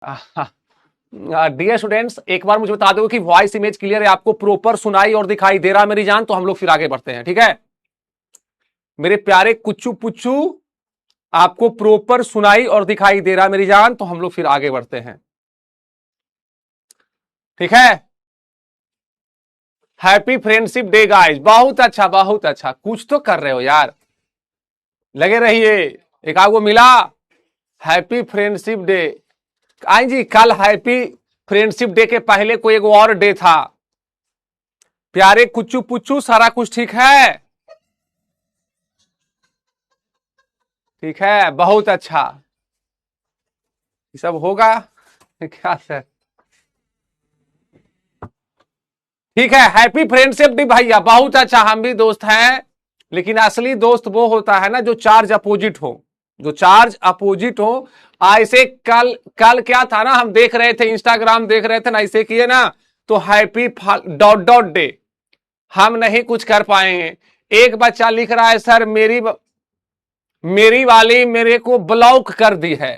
Dear students, एक बार मुझे बता दो कि वॉइस इमेज क्लियर है, आपको प्रॉपर सुनाई और दिखाई दे रहा है मेरी जान, तो हम लोग फिर आगे बढ़ते हैं। ठीक है मेरे प्यारे कुच्चू पुच्चू, आपको प्रॉपर सुनाई और दिखाई दे रहा है मेरी जान, तो हम लोग फिर आगे बढ़ते हैं। ठीक है, हैप्पी फ्रेंडशिप डे गाइस। बहुत अच्छा बहुत अच्छा, कुछ तो कर रहे हो यार, लगे रहिए। एक आपको मिला हैप्पी फ्रेंडशिप डे। आई जी, कल हैप्पी फ्रेंडशिप डे के पहले कोई एक और डे था। प्यारे कुच्चू पुच्चू, सारा कुछ ठीक है? ठीक है, बहुत अच्छा। ये सब होगा क्या सर? ठीक है, हैप्पी फ्रेंडशिप डे भैया, बहुत अच्छा। हम भी दोस्त हैं, लेकिन असली दोस्त वो होता है ना जो चार्ज अपोजिट हो, जो चार्ज अपोजिट हो। ऐसे कल कल क्या था ना, हम देख रहे थे, इंस्टाग्राम देख रहे थे ना, ऐसे किए ना तो हैप्पी डॉट डॉट डे, हम नहीं कुछ कर पाएंगे। एक बच्चा लिख रहा है सर मेरी वाली मेरे को ब्लॉक कर दी है।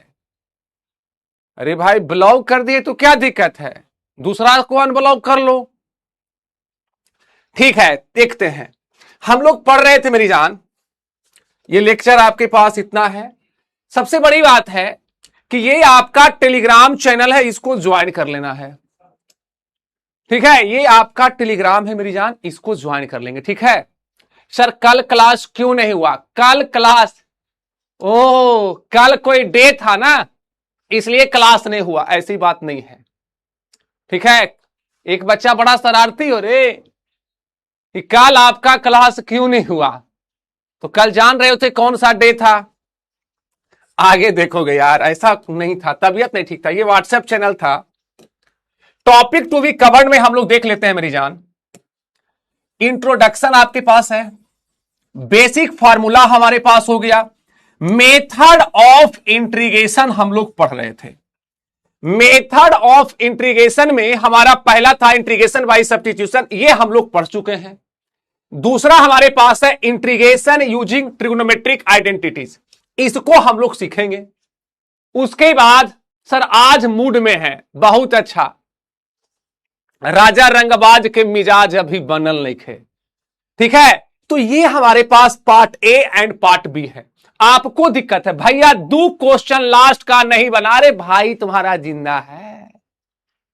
अरे भाई, ब्लॉक कर दिए तो क्या दिक्कत है, दूसरा को अनब्लॉक कर लो। ठीक है, देखते हैं। हम लोग पढ़ रहे थे मेरी जान, ये लेक्चर आपके पास इतना है। सबसे बड़ी बात है कि ये आपका टेलीग्राम चैनल है, इसको ज्वाइन कर लेना है। ठीक है, ये आपका टेलीग्राम है मेरी जान, इसको ज्वाइन कर लेंगे। ठीक है सर, कल क्लास क्यों नहीं हुआ? कल क्लास, ओ कल कोई डे था ना, इसलिए क्लास नहीं हुआ, ऐसी बात नहीं है। ठीक है, एक बच्चा बड़ा शरारती हो रे कि कल आपका क्लास क्यों नहीं हुआ। तो कल जान रहे होते कौन सा डे था? आगे देखोगे यार, ऐसा नहीं था, तबीयत नहीं ठीक था, ये व्हाट्सएप चैनल था। टॉपिक टू बी कवर्ड में हम लोग देख लेते हैं मेरी जान। इंट्रोडक्शन आपके पास है, बेसिक फार्मूला हमारे पास हो गया, मेथड ऑफ इंट्रीगेशन हम लोग पढ़ रहे थे। मेथड ऑफ इंट्रीगेशन में हमारा पहला था इंट्रीगेशन बाय सब्स्टिट्यूशन, ये हम लोग पढ़ चुके हैं। दूसरा हमारे पास है इंट्रीगेशन यूजिंग ट्रिग्नोमेट्रिक आइडेंटिटीज, इसको हम लोग सीखेंगे। उसके बाद सर आज मूड में है, बहुत अच्छा, राजा रंगबाज के मिजाज अभी बनल नहीं खे। ठीक है, तो ये हमारे पास part A and part B है। आपको दिक्कत है भैया, 2 क्वेश्चन लास्ट का नहीं बना रहे भाई, तुम्हारा जिंदा है,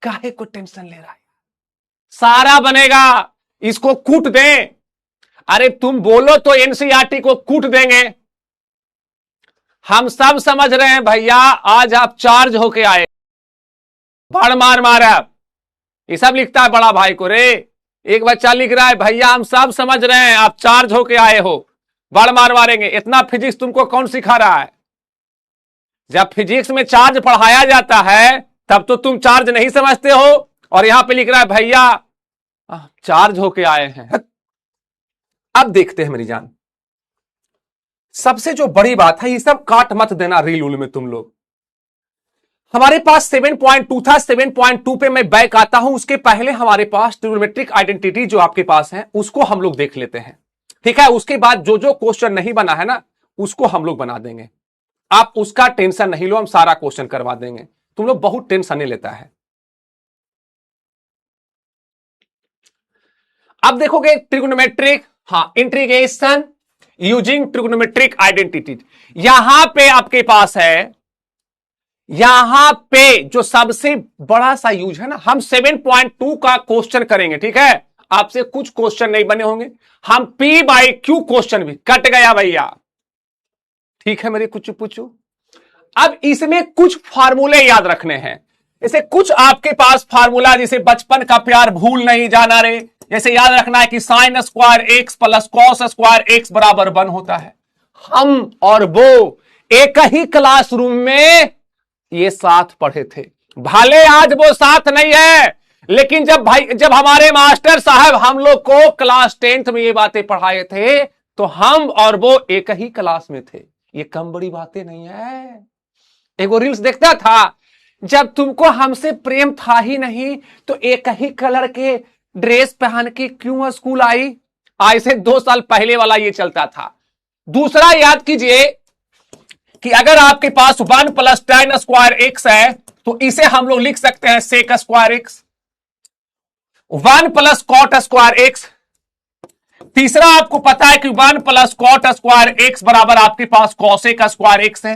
काहे को टेंशन ले रहा है? सारा बनेगा, इसको कूट दें। अरे तुम बोलो तो एनसीईआरटी को कूट देंगे, हम सब समझ रहे हैं भैया। आज आप चार्ज होके आए, बड़ मार मारा, ये सब लिखता है बड़ा भाई को रे। एक बच्चा लिख रहा है भैया हम सब समझ रहे हैं, आप चार्ज होके आए हो, बड़ मार मारेंगे। इतना फिजिक्स तुमको कौन सिखा रहा है? जब फिजिक्स में चार्ज पढ़ाया जाता है तब तो तुम चार्ज नहीं समझते हो, और यहां पे लिख रहा है भैया चार्ज होके आए हैं। अब देखते हैं मेरी जान, सबसे जो बड़ी बात है, ये सब काट मत देना रील उल में तुम लोग। हमारे पास 7.2 था, 7.2 पे मैं बैक आता हूं। उसके पहले हमारे पास ट्रिग्नोमेट्रिक आइडेंटिटी जो आपके पास है उसको हम लोग देख लेते हैं। ठीक है, उसके बाद जो जो क्वेश्चन नहीं बना है ना उसको हम लोग बना देंगे, आप उसका टेंशन नहीं लो, हम सारा क्वेश्चन करवा देंगे। तुम लोग बहुत टेंशन नहीं लेता है। अब देखोगे ट्रिग्नोमेट्रिक, हाँ, इंट्रीगेशन यूजिंग ट्रिग्नोमेट्रिक आइडेंटिटी, यहां पे आपके पास है, यहां पे जो सबसे बड़ा सा यूज है ना, हम 7.2 का क्वेश्चन करेंगे। ठीक है, आपसे कुछ क्वेश्चन नहीं बने होंगे, हम P बाई Q क्वेश्चन भी कट गया भैया। ठीक है मेरे कुछ पूछू। अब इसमें कुछ फार्मूले याद रखने हैं, जैसे कुछ आपके पास फार्मूला, जैसे बचपन का प्यार भूल नहीं जाना रे, जैसे याद रखना है कि sign square x plus cos square x बराबर 1 होता है। हम और वो एक ही क्लासरूम में ये साथ पढ़े थे, भले आज वो साथ नहीं है, लेकिन जब हमारे मास्टर साहब हम लोग को क्लास 10th में ये बातें पढ़ाए थे तो हम और वो एक ही क्लास में थे। ये कम बड़ी बातें नहीं है। एक वो रील्स देखता था, जब तुमको हमसे प्रेम था ही नहीं तो एक ही कलर के ड्रेस पहन के क्यों स्कूल आई? आज से 2 साल पहले वाला ये चलता था। दूसरा याद कीजिए कि अगर आपके पास 1 + tan² x है तो इसे हम लोग लिख सकते हैं sec square x, 1 plus cot square x. तीसरा आपको पता है कि 1 प्लस कॉट स्क्वायर एक्स बराबर आपके पास कॉसेक स्क्वायर एक्स है।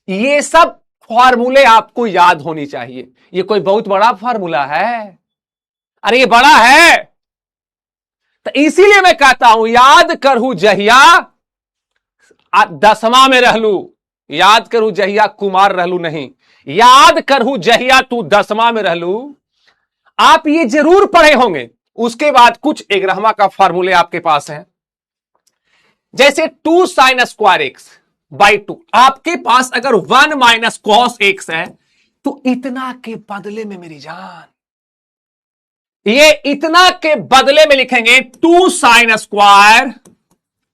ये सब फॉर्मूले आपको याद होनी चाहिए। ये कोई बहुत बड़ा फॉर्मूला है? अरे ये बड़ा है, तो इसीलिए मैं कहता हूं याद करहू जहिया 10वां में रहलू, याद करहू जहिया कुमार रहलू नहीं, याद करहू जहिया तू 10वां में रहलू। आप ये जरूर पढ़े होंगे। उसके बाद कुछ 11वां का फॉर्मूले आपके पास है, जैसे 2 साइन स्क्वायर एक्स बाई 2। आपके पास अगर 1 माइनस कॉस एक्स है तो इतना के बदले में मेरी जान, ये इतना के बदले में लिखेंगे 2 साइन स्क्वायर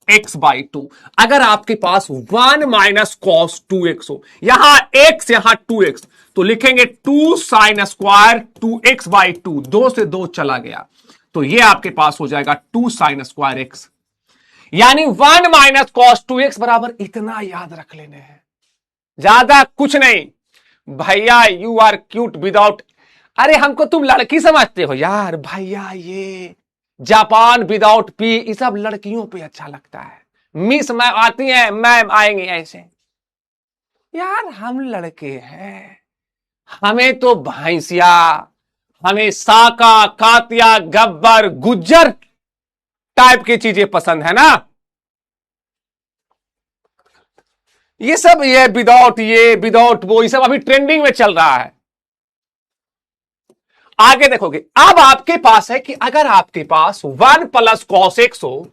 एक्स बाई 2। अगर आपके पास 1 माइनस कॉस 2x हो, यहां x यहां 2x, तो लिखेंगे 2 साइन स्क्वायर 2x बाई 2। 2 से 2 चला गया, तो ये आपके पास हो जाएगा 2 साइन स्क्वायर एक्स। यानी 1 माइनस कॉस 2x बराबर इतना याद रख लेने हैं, ज्यादा कुछ नहीं। भैया यू आर क्यूट विदाउट, अरे हमको तुम लड़की समझते हो यार भैया, ये जापान विदाउट पी ये सब लड़कियों पे अच्छा लगता है। मिस मैम आती हैं, मैम आएंगे ऐसे, यार हम लड़के हैं, हमें तो भैंसिया, हमें साका कातिया गब्बर गुज्जर टाइप की चीजें पसंद है ना। ये सब ये विदाउट वो ये सब अभी ट्रेंडिंग में चल रहा है। आगे देखोगे, अब आपके पास है कि अगर आपके पास 1 प्लस कॉस एक्स हो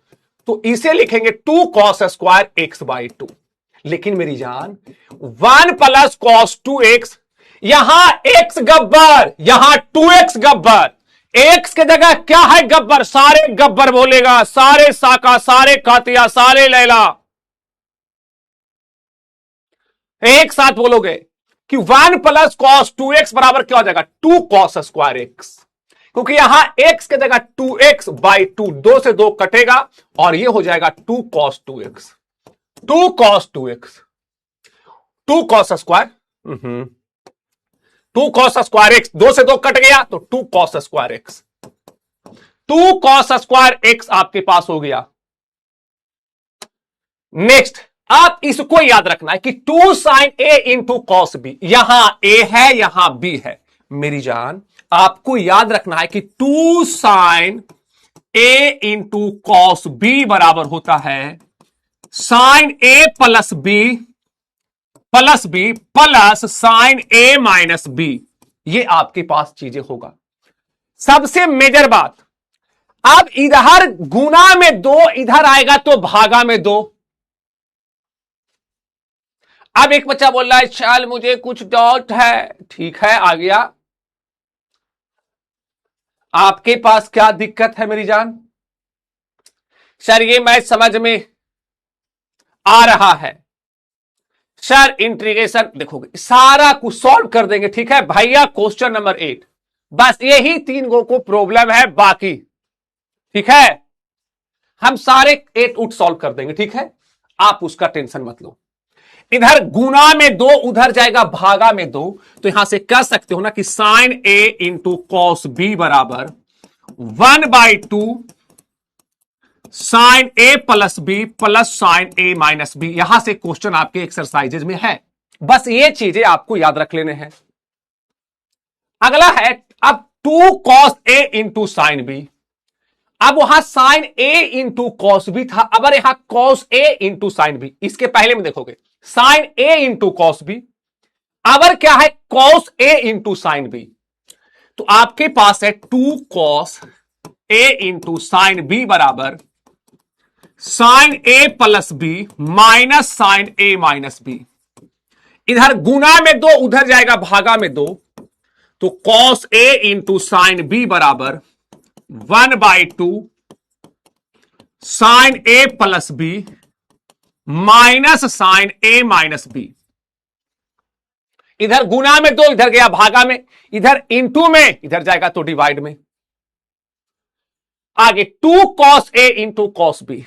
तो इसे लिखेंगे 2 कॉस स्क्वायर एक्स बाई 2। लेकिन मेरी जान 1 प्लस कॉस 2x, यहां x गब्बर, यहां 2x गब्बर, x के जगह क्या है गब्बर, सारे गब्बर बोलेगा, सारे साका, सारे कातिया, सारे लैला, एक साथ बोलोगे कि 1 प्लस कॉस 2x बराबर क्या हो जाएगा 2 कॉस स्क्वायर एक्स, क्योंकि यहां x के जगह 2x बाई 2, 2 से 2 कटेगा और ये हो जाएगा 2 cos 2x, 2 cos 2x, 2 cos square 2 cos square x, 2 से 2 कट गया तो 2 cos square x, 2 cos square x आपके पास हो गया। नेक्स्ट आप इसको याद रखना है कि 2 साइन ए इंटू कॉस बी, यहां ए है यहां बी है। मेरी जान आपको याद रखना है कि 2 साइन ए इंटू कॉस बी बराबर होता है साइन ए प्लस बी प्लस साइन ए माइनस बी। ये आपके पास चीजें होगा। सबसे मेजर बात, अब इधर गुना में 2 इधर आएगा तो भागा में 2। अब एक बच्चा बोल रहा है चल मुझे कुछ डाउट है, ठीक है आ गया। आपके पास क्या दिक्कत है मेरी जान? सर ये मैथ समझ में आ रहा है सर, इंटीग्रेशन देखोगे सारा कुछ सॉल्व कर देंगे, ठीक है भैया। क्वेश्चन नंबर 8, बस यही 3 गो को प्रॉब्लम है, बाकी ठीक है हम सारे 8 उठ सॉल्व कर देंगे, ठीक है आप उसका टेंशन मत लो। इधर गुना में 2 उधर जाएगा भागा में 2, तो यहां से कह सकते हो ना कि साइन ए इंटू कॉस बी बराबर 1/2 साइन ए प्लस बी प्लस साइन ए माइनस बी। यहां से क्वेश्चन आपके एक्सरसाइजेज में है, बस ये चीजें आपको याद रख लेने हैं। अगला है अब 2 cos A into sine B. अब वहां साइन ए इंटू कॉस बी था, अब यहां cos A into sine B. इसके पहले में देखोगे साइन ए इंटू कॉस बी, अब क्या है cos A into sine B. तो आपके पास है 2 cos A into sine B बराबर साइन ए प्लस बी माइनस साइन ए माइनस बी। इधर गुना में 2 उधर जाएगा भागा में 2, तो कॉस ए इंटू साइन बी बराबर 1/2 साइन ए प्लस बी माइनस साइन ए माइनस बी। इधर गुना में 2 इधर गया भागा में, इधर इंटू में इधर जाएगा तो डिवाइड में। आगे 2 cos A into cos B,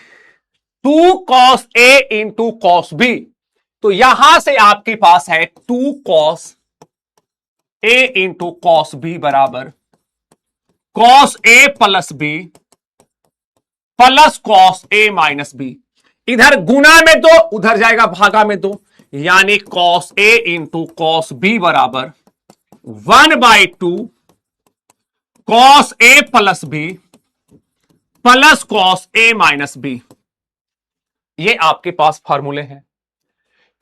2 cos A into cos B. तो यहां से आपके पास है 2 cos A into cos B बराबर cos A plus B plus cos A minus B. इधर गुना में दो, उधर जाएगा भागा में दो, यानी cos A into cos B बराबर 1/2 cos A plus B plus cos A minus B. ये आपके पास फॉर्मूले हैं।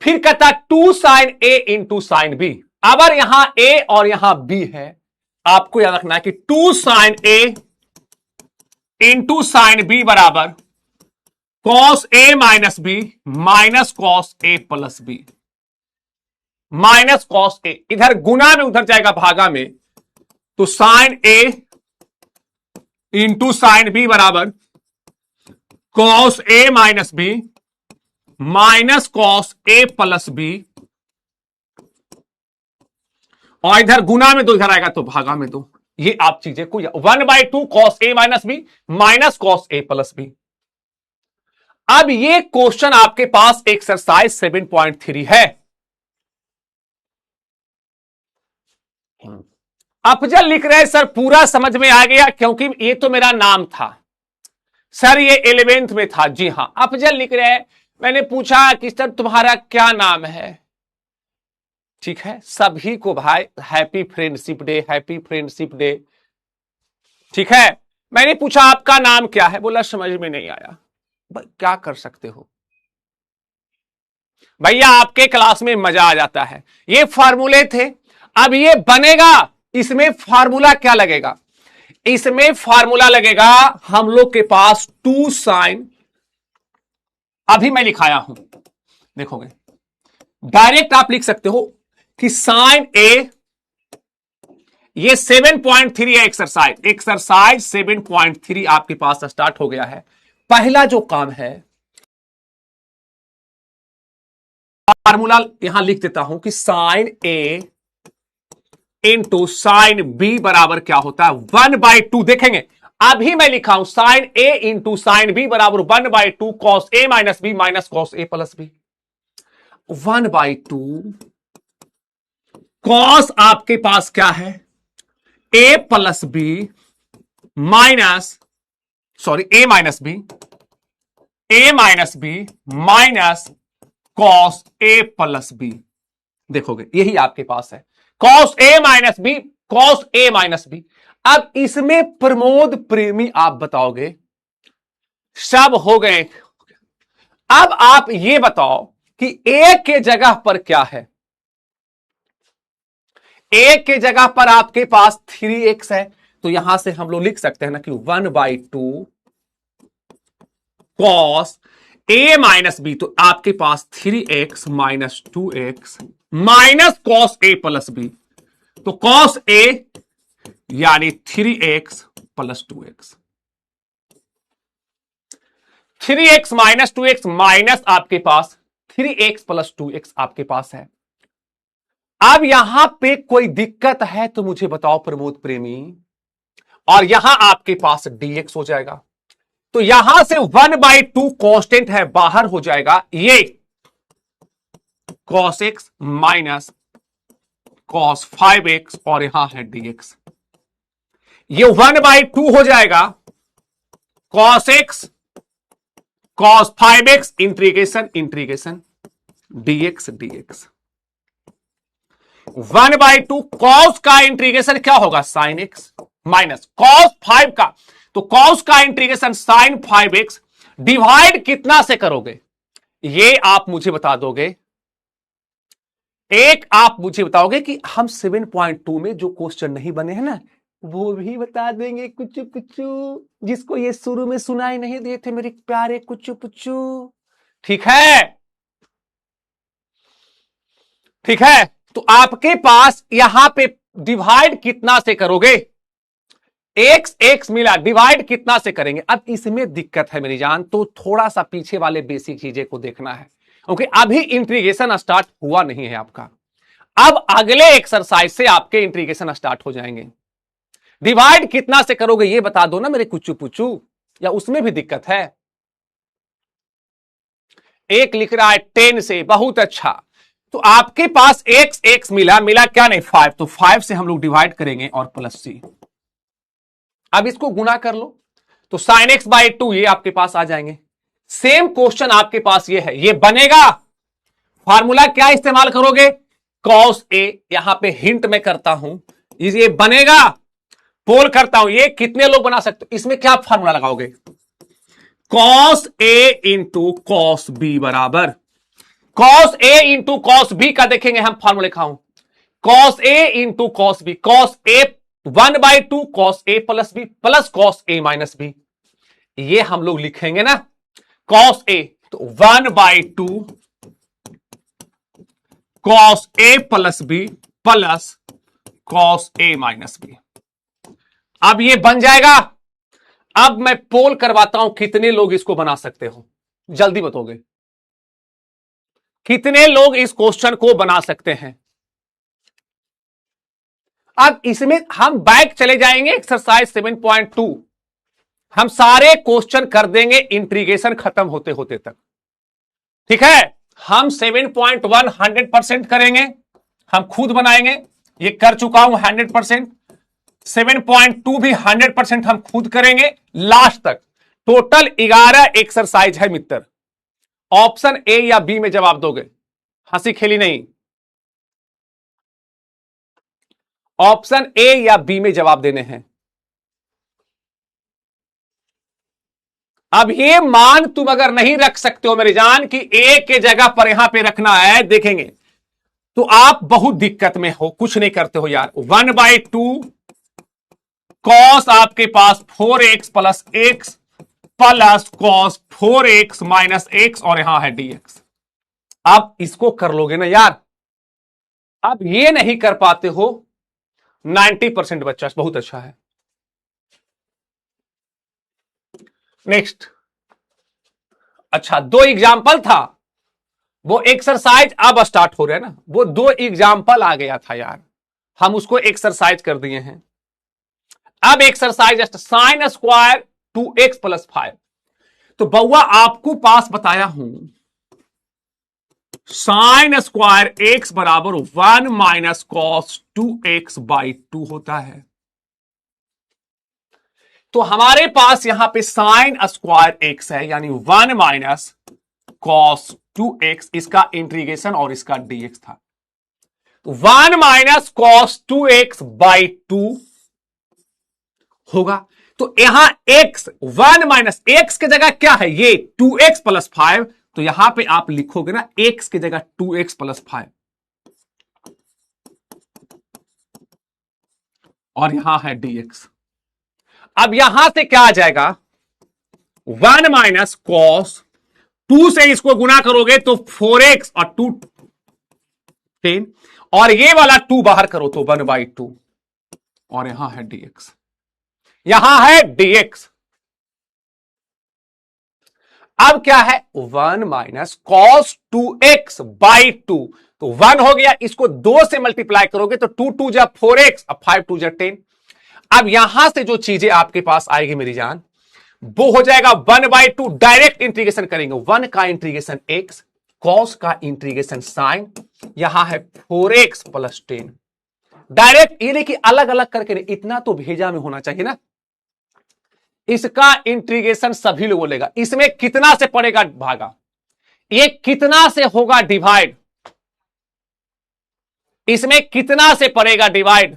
फिर कहता 2 साइन ए इंटू साइन बी। अगर यहां ए और यहां बी है, आपको याद रखना है कि 2 साइन ए इंटू साइन बी बराबर cos A minus B minus cos A plus B minus cos ए। इधर गुना में, उधर जाएगा भागा में, तो साइन ए इंटू साइन बी बराबर cos A minus B minus cos A plus B, और इधर गुना में दो, इधर आएगा तो भागा में दो। ये आप चीजें को 1/2 cos A minus B minus cos A plus B. अब ये क्वेश्चन आपके पास एक्सरसाइज 7.3 है। अफजल लिख रहे सर पूरा समझ में आ गया, क्योंकि ये तो मेरा नाम था सर, ये 11th में था। जी हां, अफजल लिख रहे हैं। मैंने पूछा कि सर तुम्हारा क्या नाम है। ठीक है, सभी को भाई happy friendship day, happy friendship day. ठीक है, मैंने पूछा आपका नाम क्या है, बोला समझ में नहीं आया। क्या कर सकते हो भैया, आपके क्लास में मजा आ जाता है। ये फार्मूले थे, अब ये बनेगा। इसमें फार्मूला क्या लगेगा? इसमें फार्मूला लगेगा हम लोग के पास 2 साइन, अभी मैं लिखाया हूं, देखोगे डायरेक्ट आप लिख सकते हो कि साइन ए, ये 7.3 है एक्सरसाइज। एक्सरसाइज 7.3 आपके पास स्टार्ट हो गया है। पहला जो काम है, फार्मूला यहां लिख देता हूं कि साइन ए इंटू साइन बी बराबर क्या होता है 1/2। देखेंगे अभी मैं लिखा हूं साइन ए इंटू साइन बी बराबर 1/2 cos A minus B minus cos A plus B. 1/2 cos आपके पास क्या है ए plus B minus, sorry A minus B minus cos A plus B. देखोगे यही आपके पास है cos A minus B, cos A minus B. अब इसमें प्रमोद प्रेमी आप बताओगे सब हो गए। अब आप ये बताओ कि ए के जगह पर क्या है। ए के जगह पर आपके पास 3x है, तो यहां से हम लोग लिख सकते हैं ना कि 1/2 कॉस ए माइनस बी, तो आपके पास 3x minus 2x minus cos A plus B, तो कॉस ए यानी 3x plus 2x। 3x minus 2x minus आपके पास 3x प्लस 2x आपके पास है। अब यहां पे कोई दिक्कत है तो मुझे बताओ प्रमोद प्रेमी, और यहां आपके पास dx हो जाएगा, तो यहां से 1/2 कांस्टेंट है, बाहर हो जाएगा। ये cos x minus cos 5x, और यहां है dx। ये 1/2 हो जाएगा cos x cos 5x integration dx 1/2 cos का इंटीग्रेशन क्या होगा sin x माइनस cos 5 का, तो cos का इंटीग्रेशन sin 5x डिवाइड कितना से करोगे ये आप मुझे बता दोगे। एक आप मुझे बताओगे कि हम 7.2 में जो क्वेश्चन नहीं बने हैं ना वो भी बता देंगे कुछ कुछ, जिसको ये शुरू में सुनाई नहीं दिए थे मेरे प्यारे कुछ कुछ। ठीक है, ठीक है, तो आपके पास यहां पे डिवाइड कितना से करोगे, x मिला, डिवाइड कितना से करेंगे। अब इसमें दिक्कत है मेरी जान, तो थोड़ा सा पीछे वाले बेसिक चीजें को देखना है, क्योंकि अभी इंटीग्रेशन स्टार्ट हुआ नहीं है आपका। अब अगले एक्सरसाइज से आपके इंटीग्रेशन स्टार्ट हो जाएंगे। डिवाइड कितना से करोगे ये बता दो ना मेरे कुछ पुचू, या उसमें भी दिक्कत है। एक लिख रहा है 10 से, बहुत अच्छा। तो आपके पास एक्स एक्स मिला क्या नहीं 5, तो 5 से हम लोग डिवाइड करेंगे और प्लस सी। अब इसको गुना कर लो तो साइन एक्स बाई 2 ये आपके पास आ जाएंगे। सेम क्वेश्चन आपके पास ये है, ये बनेगा। फार्मूला क्या इस्तेमाल करोगे? Cos A. यहां पे हिंट में करता हूं, ये बनेगा। पोल करता हूं, ये कितने लोग बना सकते हो? इसमें क्या फार्मूला लगाओगे? Cos A into cos B बराबर cos A into cos b का देखेंगे हम formula लिखाऊं। Cos A into cos B, cos A 1/2 cos A plus B plus cos A minus B, ये हम लोग लिखेंगे ना। कॉस ए तो 1/2 cos A plus B plus cos A minus B. अब ये बन जाएगा। अब मैं पोल करवाता हूं, कितने लोग इसको बना सकते हो? जल्दी बताओगे कितने लोग इस क्वेश्चन को बना सकते हैं? अब इसमें हम बैक चले जाएंगे एक्सरसाइज 7.2, हम सारे क्वेश्चन कर देंगे इंटीग्रेशन खत्म होते होते तक। ठीक है, हम 7.1 100% करेंगे, हम खुद बनाएंगे, ये कर चुका हूं 100%। 7.2 भी 100% हम खुद करेंगे लास्ट तक। टोटल 11 एक्सरसाइज है मित्र। ऑप्शन ए या बी में जवाब दोगे? हंसी खेली नहीं, ऑप्शन ए या बी में जवाब देने हैं। अब ये मान तुम अगर नहीं रख सकते हो मेरी जान कि ए के जगह पर यहां पे रखना है, देखेंगे तो आप बहुत दिक्कत में हो, कुछ नहीं करते हो यार। 1/2 कॉस आपके पास 4x plus x plus cos 4x minus x और यहां है dx। आप इसको कर लोगे ना यार। अब ये नहीं कर पाते हो, 90% बच्चा, बहुत अच्छा है। नेक्स्ट, अच्छा 2 एग्जाम्पल था, वो एक्सरसाइज अब स्टार्ट हो रहा है ना। वो 2 एग्जाम्पल आ गया था यार, हम उसको एक्सरसाइज कर दिए हैं। अब exercise sine square 2x plus 5। तो बउआ आपको पास बताया हूं साइन स्क्वायर x बराबर 1 माइनस कॉस 2x बाई 2 होता है। तो हमारे पास यहां पे साइन स्क्वायर x है, यानी 1 माइनस कॉस 2x, इसका इंटीग्रेशन और इसका dx था। तो 1 माइनस कॉस 2x बाई 2 होगा। तो यहां x 1 माइनस x की जगह क्या है? ये 2x प्लस 5। तो यहां पे आप लिखोगे ना x की जगह 2x प्लस 5, और यहां है dx। अब यहां से क्या आ जाएगा? 1 माइनस कॉस 2 से इसको गुना करोगे तो 4x और 2 10, और ये वाला 2 बाहर करो तो 1/2, और यहां है dx, यहां है dx। अब क्या है? 1 माइनस कॉस 2x बाई 2, तो 1 हो गया, इसको 2 से मल्टीप्लाई करोगे तो 2 2 जा 4x और 5 2 जा 10। अब यहां से जो चीजें आपके पास आएगी मेरी जान, वो हो जाएगा 1/2। डायरेक्ट इंटीग्रेशन करेंगे, 1 का इंटीग्रेशन x, कॉस का इंटीग्रेशन साइन, यहां है 4x प्लस 10। डायरेक्ट ये देखिए, अलग अलग करके नहीं, इतना तो भेजा में होना चाहिए ना। इसका इंटीग्रेशन सभी लोगों लेगा। इसमें कितना से पड़ेगा भागा? ये कितना से होगा डिवाइड? इसमें कितना से पड़ेगा डिवाइड?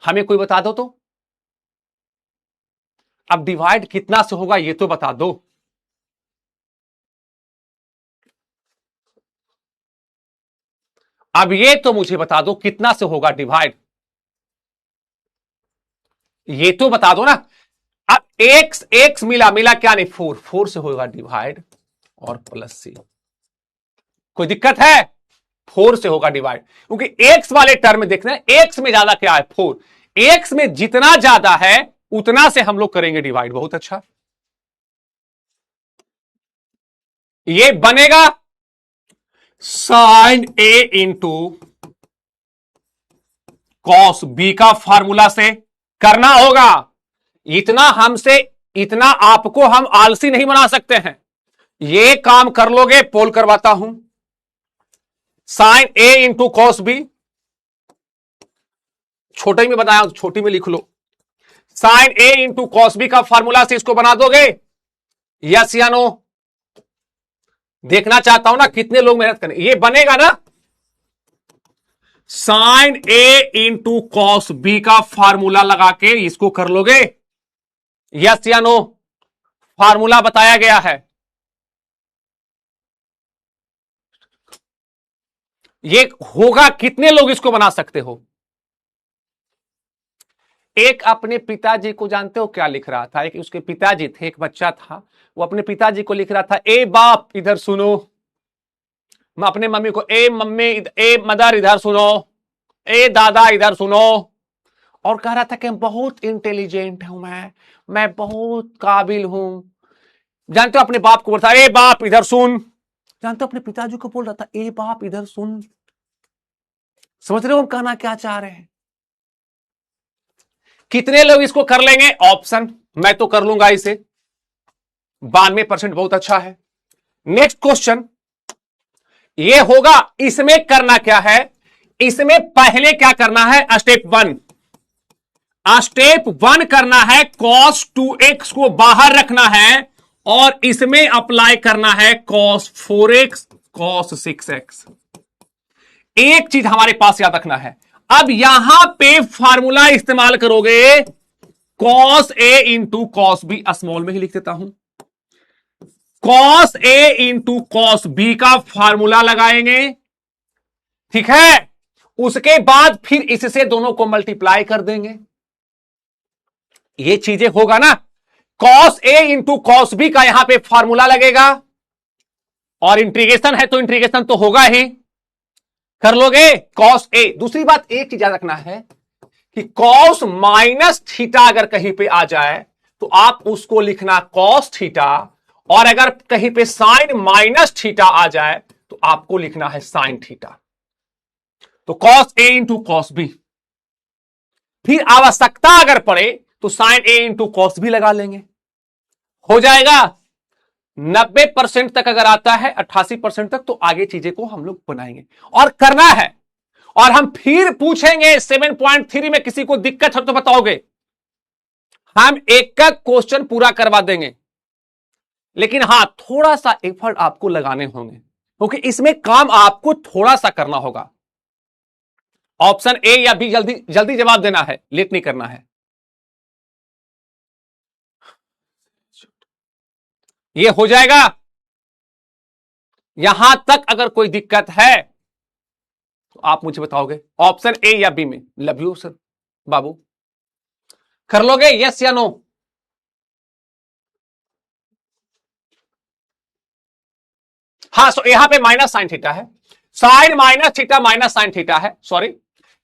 हमें कोई बता दो तो। अब डिवाइड कितना से होगा ये तो बता दो। अब ये तो मुझे बता दो कितना से होगा डिवाइड, ये तो बता दो ना। अब x मिला क्या नहीं 4 से होगा डिवाइड और प्लस सी। कोई दिक्कत है? 4 से होगा डिवाइड, क्योंकि x वाले टर्म में देखना है, x में ज्यादा क्या है 4, x में जितना ज्यादा है उतना से हम लोग करेंगे डिवाइड। बहुत अच्छा, ये बनेगा sine a into cos b का फार्मूला से करना होगा। इतना हमसे, इतना आपको हम आलसी नहीं बना सकते हैं। ये काम कर लोगे, पोल करवाता हूं। साइन ए इंटू कॉस बी, छोटे में बताया, छोटी में लिख लो। साइन ए इंटू कॉस बी का फॉर्मूला से इसको बना दोगे, यस या नो? देखना चाहता हूं ना कितने लोग मेहनत करें, ये बनेगा ना? साइन ए इंटू कॉस बी का फॉर्मूला लगा के इसको कर लोगे, यस या नो? फॉर्मूला बताया गया है। ये होगा, कितने लोग इसको बना सकते हो? एक अपने पिताजी को जानते हो क्या लिख रहा था? एक उसके पिताजी थे, एक बच्चा था, वो अपने पिताजी को लिख रहा था, ए बाप इधर सुनो। मैं अपने मम्मी को, ए मम्मी, ए मदर इधर सुनो, ए दादा इधर सुनो। और कह रहा था कि बहुत इंटेलिजेंट हूं मैं बहुत काबिल हूं। जानते हो अपने बाप को बोलता, ए बाप इधर सुन। जानते हो अपने पिताजी को बोल रहा था, ए बाप इधर सुन। समझ रहे हो हम कहना क्या चाह रहे हैं? कितने लोग इसको कर लेंगे? ऑप्शन, मैं तो कर लूंगा इसे, 92% बहुत अच्छा है। नेक्स्ट क्वेश्चन ये होगा, इसमें करना क्या है? इसमें पहले क्या करना है? स्टेप 1, स्टेप 1 करना है, cos 2x को बाहर रखना है और इसमें अप्लाई करना है cos 4x cos 6x। एक चीज हमारे पास याद रखना है, अब यहां पे फार्मूला इस्तेमाल करोगे, cos a into cos b, small में ही लिख देता हूं, cos a into cos b का फार्मूला लगाएंगे, ठीक है? उसके बाद फिर इससे दोनों को मल्टीप्लाई कर देंगे। ये चीजें होगा ना, cos a into cos b का यहां पे फार्मूला लगेगा और इंटीग्रेशन है तो इंटीग्रेशन तो होगा ही, कर लोगे cos a। दूसरी बात एक चीज याद रखना है कि cos माइनस थीटा अगर कहीं पे आ जाए तो आप उसको लिखना cos थीटा, और अगर कहीं पे साइन माइनस थीटा आ जाए तो आपको लिखना है साइन थीटा। तो cos a into cos b, फिर आवश्यकता अगर पड़े तो sine a into cos b लगा लेंगे, हो जाएगा। 90% तक अगर आता है, 88% तक, तो आगे चीजें को हम लोग बनाएंगे और करना है। और हम फिर पूछेंगे 7.3 में किसी को दिक्कत है तो बताओगे, हम एक का क्वेश्चन पूरा करवा देंगे, लेकिन हां थोड़ा सा एफर्ट आपको लगाने होंगे क्योंकि इसमें काम आपको थोड़ा सा करना होगा। ऑप्शन ए या बी, जल्दी जल्दी जवाब देना है, लेट नहीं करना है। ये हो जाएगा। यहां तक अगर कोई दिक्कत है तो आप मुझे बताओगे ऑप्शन ए या बी में। लव यू सर बाबू, कर लोगे यस या नो? हाँ, सो यहां पे माइनस साइन थीटा है, sine minus theta minus sine theta है, sorry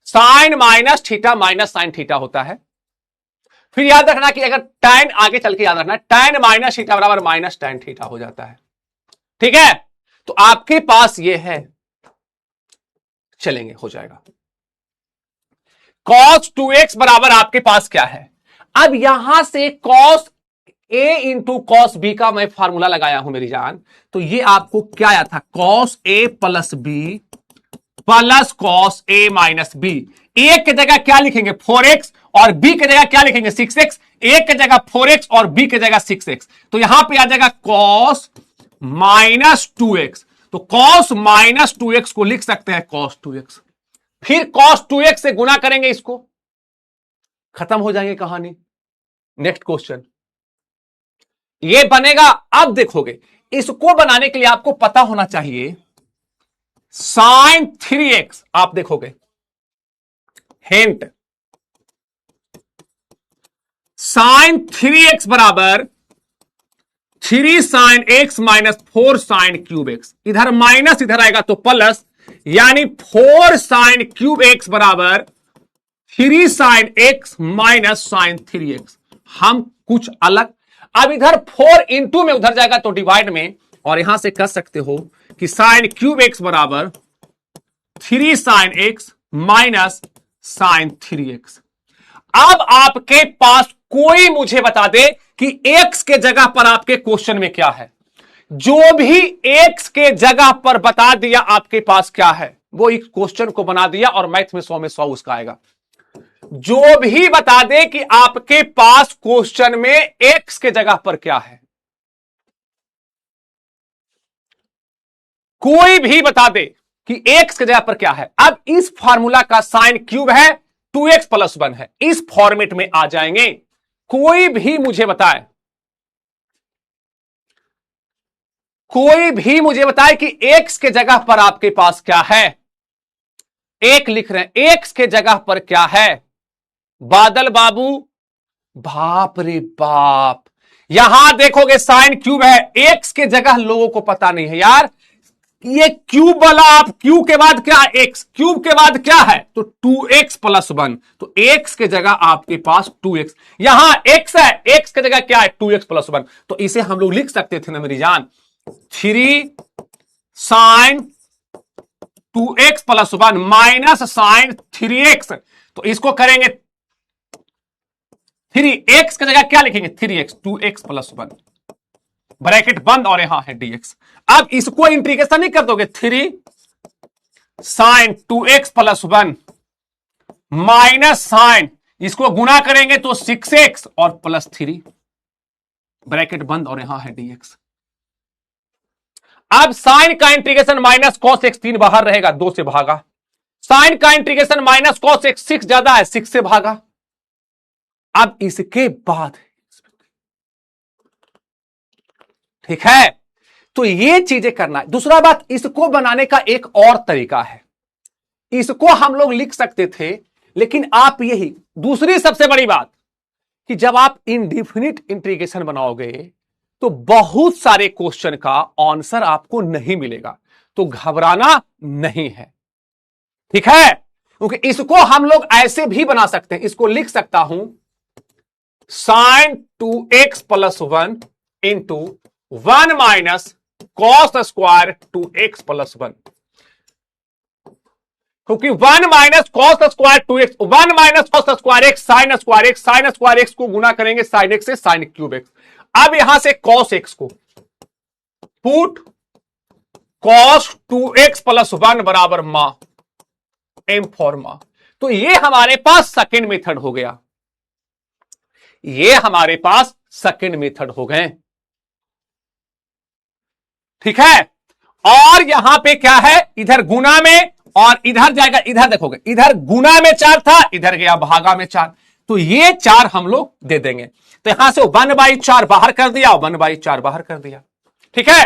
sine minus theta minus sine theta होता है। फिर याद रखना कि अगर tan आगे चल के याद रखना, tan माइनस थीटा बराबर माइनस tan थीटा हो जाता है, ठीक है? तो आपके पास ये है, चलेंगे, हो जाएगा। cos 2x बराबर आपके पास क्या है? अब यहां से cos a into cos b का मैं फार्मूला लगाया हूं मेरी जान, तो ये आपको क्या आया था? cos a plus B plus cos a minus B. A की जगह क्या लिखेंगे? 4x, और बी की जगह क्या लिखेंगे? 6x। ए की जगह 4x और बी की जगह 6x, तो यहां पे आ जाएगा cos माइनस 2x। तो cos माइनस 2x को लिख सकते हैं cos 2x, फिर cos 2x से गुना करेंगे, इसको खत्म हो जाएंगे कहानी। नेक्स्ट क्वेश्चन ये बनेगा। अब देखोगे, इसको बनाने के लिए आपको पता होना चाहिए sin 3x। आप देखोगे हिंट, sin 3x बराबर 3 sin x minus 4 sin cube x, इधर माइनस इधर आएगा तो प्लस, यानी 4 sin क्यूब x बराबर 3 sin x minus sin 3x। हम कुछ अलग, अब इधर 4 इंटू में उधर जाएगा तो डिवाइड में, और यहां से कर सकते हो कि sin क्यूब x बराबर 3 sin x minus sin 3x। अब आपके पास कोई मुझे बता दे कि x के जगह पर आपके क्वेश्चन में क्या है। जो भी एक्स के जगह पर बता दिया आपके पास क्या है, वो एक क्वेश्चन को बना दिया और मैथ में 100 में 100 उसका आएगा। जो भी बता दे कि आपके पास क्वेश्चन में एक्स के जगह पर क्या है, कोई भी बता दे कि एक्स के जगह पर क्या है। अब इस फार्मूला का साइन क्यूब है, 2x+1 है, इस फॉर्मेट में आ जाएंगे। कोई भी मुझे बताए, कोई भी मुझे बताए कि एक्स के जगह पर आपके पास क्या है। एक लिख रहे हैं, एक्स के जगह पर क्या है बादल बाबू? बाप रे बाप, यहां देखोगे साइन क्यूब है, एक्स के जगह लोगों को पता नहीं है यार। ये क्यूब वाला, आप क्यूब के बाद क्या है, एक्स, क्यूब के बाद क्या है, तो 2x+1, तो एक्स के जगह आपके पास 2x, यहां एक्स है, एक्स के जगह क्या है 2x+1, तो इसे हम लोग लिख सकते थे ना मेरी जान, 3 sign 2x+1 minus sign 3x, तो इसको करेंगे 3x की जगह क्या लिखेंगे 3x, 2x+1 ब्रैकेट बंद और यहां है dx। अब इसको इंटीग्रेशन नहीं कर दोगे, 3 साइन 2x+1 माइनस साइन, इसको गुना करेंगे तो 6x और +3 ब्रैकेट बंद और यहां है dx। अब साइन का इंटीग्रेशन माइनस कॉस एक्स 3 बाहर रहेगा, 2 से भागा, साइन का इंटीग्रेशन माइनस कॉस एक्स 6 ज्यादा है, 6 से भागा। अब इसके बाद ठीक है, तो ये चीजें करना है। दूसरा बात, इसको बनाने का एक और तरीका है, इसको हम लोग लिख सकते थे, लेकिन आप यही दूसरी सबसे बड़ी बात कि जब आप इंडिफिनिट इंटीग्रेशन बनाओगे तो बहुत सारे क्वेश्चन का आंसर आपको नहीं मिलेगा, तो घबराना नहीं है, ठीक है। क्योंकि इसको हम लोग ऐसे भी बना सकते हैं, इसको लिख सकता हूं sine 2x+1 into 1 minus cos square 2x+1, क्योंकि 1 minus cos square 2x, 1 minus cos square x sine square x, sine square x को गुना करेंगे साइन एक्स से, साइन क्यूब एक्स। अब यहां से कॉस एक्स को पुट कॉस 2x+1 बराबर मां, एम फॉर मां, तो ये हमारे पास सेकेंड मेथड हो गया, ये हमारे पास सेकेंड मेथड हो गए, ठीक है। और यहां पे क्या है, इधर गुना में और इधर जाएगा, इधर देखोगे इधर गुना में 4 था, इधर गया भागा में 4, तो ये 4 हम लोग दे देंगे, तो यहां से 1/4 बाहर कर दिया, 1/4 बाहर कर दिया, ठीक है।